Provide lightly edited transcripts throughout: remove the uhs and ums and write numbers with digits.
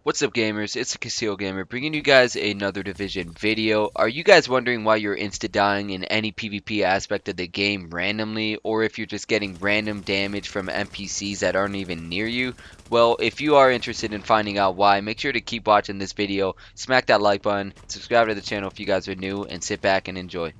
What's up, gamers? It's the Casio Gamer bringing you guys another Division video. Are you guys wondering why you're insta-dying in any PvP aspect of the game randomly, or if you're just getting random damage from NPCs that aren't even near you? Well, if you are interested in finding out why, make sure to keep watching this video, smack that like button, subscribe to the channel if you guys are new, and sit back and enjoy.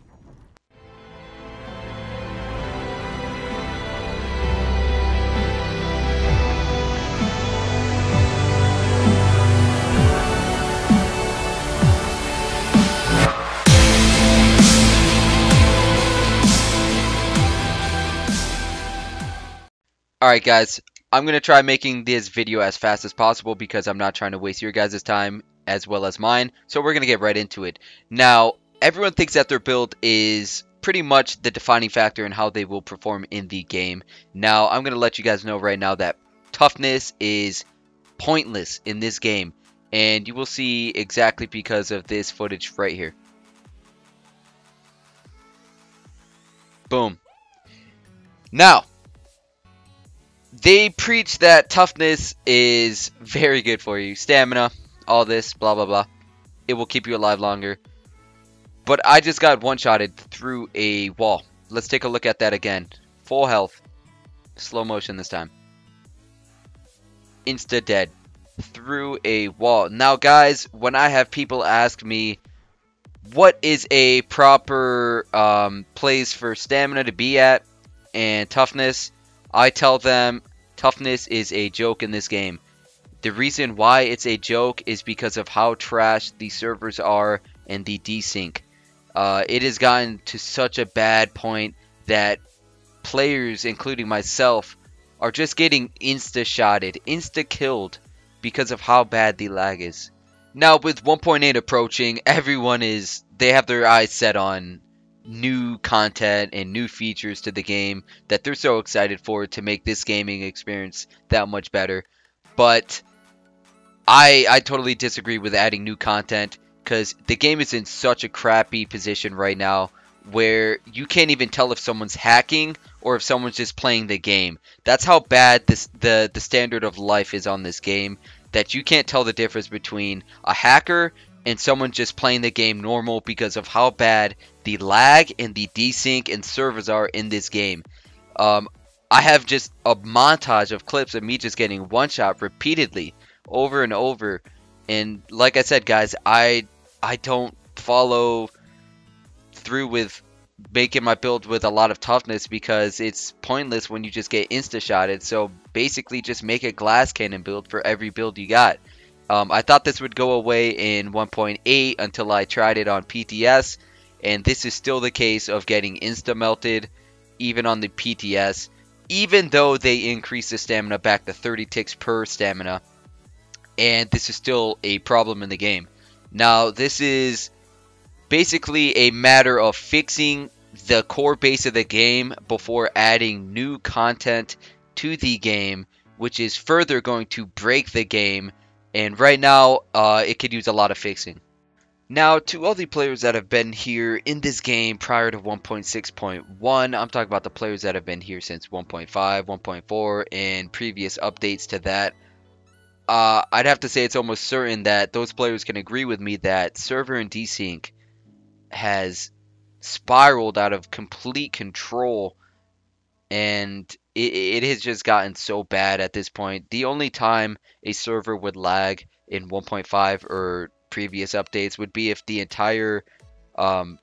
Alright guys, I'm going to try making this video as fast as possible because I'm not trying to waste your guys' time as well as mine. So we're going to get right into it. Now, everyone thinks that their build is pretty much the defining factor in how they will perform in the game. Now, I'm going to let you guys know right now that toughness is pointless in this game. And you will see exactly because of this footage right here. Boom. Now, they preach that toughness is very good for you. Stamina, all this, blah, blah, blah. It will keep you alive longer. But I just got one-shotted through a wall. Let's take a look at that again. Full health. Slow motion this time. Insta dead. Through a wall. Now, guys, when I have people ask me, what is a proper place for stamina to be at and toughness, I tell them toughness is a joke in this game. The reason why it's a joke is because of how trash the servers are and the desync. It has gotten to such a bad point that players, including myself, are just getting insta-shotted, insta-killed because of how bad the lag is. Now with 1.8 approaching, they have their eyes set on new content and new features to the game that they're so excited for to make this gaming experience that much better. But I totally disagree with adding new content because the game is in such a crappy position right now where you can't even tell if someone's hacking or if someone's just playing the game. That's how bad the standard of life is on this game, that you can't tell the difference between a hacker and someone just playing the game normal because of how bad the lag and the desync and servers are in this game. I have just a montage of clips of me just getting one shot repeatedly over and over. And like I said, guys, I don't follow through with making my build with a lot of toughness because it's pointless when you just get insta-shotted. So basically just make a glass cannon build for every build you got. I thought this would go away in 1.8 until I tried it on PTS, and this is still the case of getting insta-melted even on the PTS, even though they increased the stamina back to 30 ticks per stamina, and this is still a problem in the game. Now, this is basically a matter of fixing the core base of the game before adding new content to the game, which is further going to break the game. And right now, it could use a lot of fixing. Now, to all the players that have been here in this game prior to 1.6.1, I'm talking about the players that have been here since 1.5, 1.4, and previous updates to that. I'd have to say it's almost certain that those players can agree with me that server and desync has spiraled out of complete control, and it has just gotten so bad at this point. The only time a server would lag in 1.5 or previous updates would be if the entire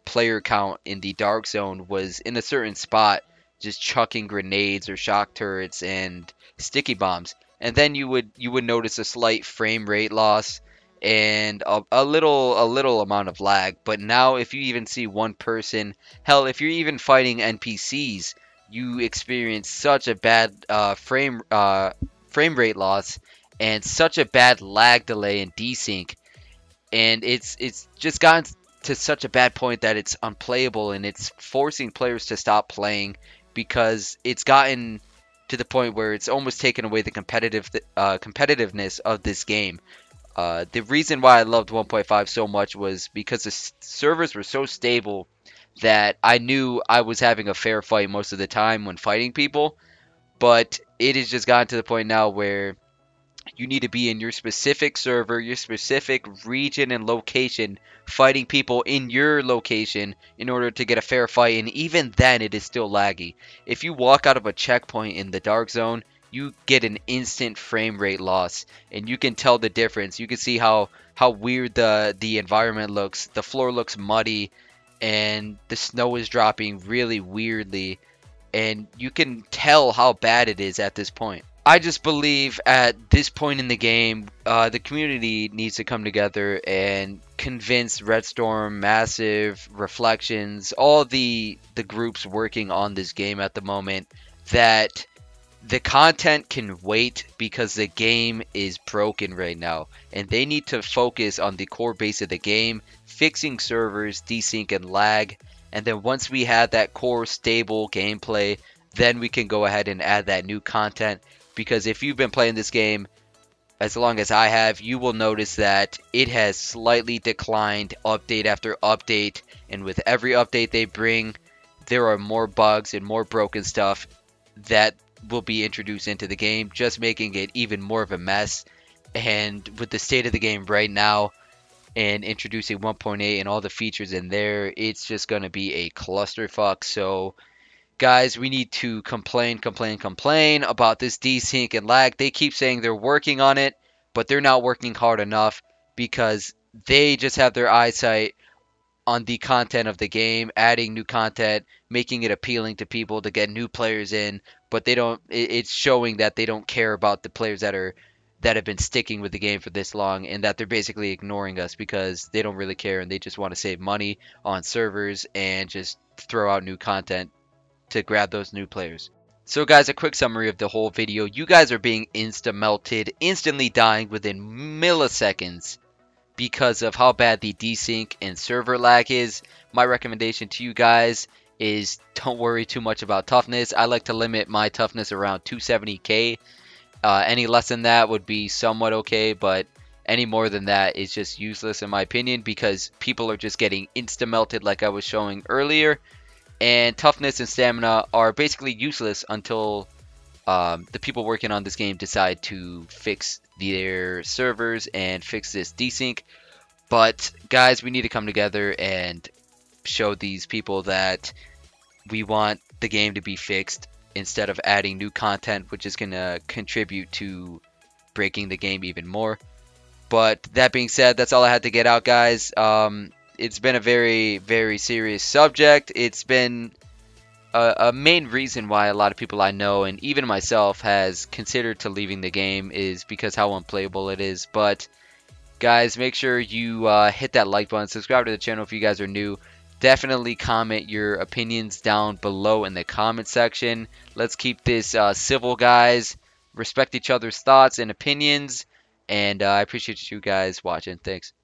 player count in the dark zone was in a certain spot, just chucking grenades or shock turrets and sticky bombs, and then you would notice a slight frame rate loss and a little amount of lag. But now if you even see one person, hell, if you're even fighting NPCs, you experience such a bad frame rate loss and such a bad lag delay and desync, and it's just gotten to such a bad point that it's unplayable, and it's forcing players to stop playing because it's gotten to the point where it's almost taken away the competitiveness of this game. The reason why I loved 1.5 so much was because the servers were so stable that I knew I was having a fair fight most of the time when fighting people. But it has just gotten to the point now where You need to be in your specific server, your specific region and location, fighting people in your location in order to get a fair fight, and even then it is still laggy. If you walk out of a checkpoint in the dark zone, you get an instant frame rate loss, and you can tell the difference. You can see how weird the environment looks. The floor looks muddy, and the snow is dropping really weirdly, and you can tell how bad it is at this point. I just believe at this point in the game, the community needs to come together and convince Redstorm, Massive, Reflections, all the groups working on this game at the moment, that the content can wait because the game is broken right now, and they need to focus on the core base of the game, fixing servers, desync, and lag. And then once we have that core stable gameplay, then we can go ahead and add that new content. Because if you've been playing this game as long as I have, you will notice that it has slightly declined update after update, and with every update they bring, there are more bugs and more broken stuff that will be introduced into the game, just making it even more of a mess. And with the state of the game right now, and introducing 1.8 and all the features in there, it's just going to be a clusterfuck. So guys, we need to complain about this desync and lag. They keep saying they're working on it, but they're not working hard enough, because they just have their eyesight on the content of the game, adding new content, making it appealing to people to get new players in, but they don't. It's showing that they don't care about the players that have been sticking with the game for this long, and that they're basically ignoring us because they don't really care, and they just want to save money on servers and just throw out new content to grab those new players. So guys, a quick summary of the whole video. You guys are being insta-melted, instantly dying within milliseconds because of how bad the desync and server lag is. My recommendation to you guys is don't worry too much about toughness. I like to limit my toughness around 270k. Any less than that would be somewhat okay, but any more than that is just useless in my opinion, because people are just getting insta-melted like I was showing earlier. And toughness and stamina are basically useless until the people working on this game decide to fix their servers and fix this desync. But guys, we need to come together and show these people that we want the game to be fixed instead of adding new content, which is going to contribute to breaking the game even more. But that being said, that's all I had to get out, guys. It's been a very, very serious subject. It's been a main reason why a lot of people I know, and even myself, has considered to leaving the game, is because how unplayable it is. But guys, make sure you hit that like button, subscribe to the channel if you guys are new. Definitely comment your opinions down below in the comment section. Let's keep this civil, guys. Respect each other's thoughts and opinions. And I appreciate you guys watching. Thanks.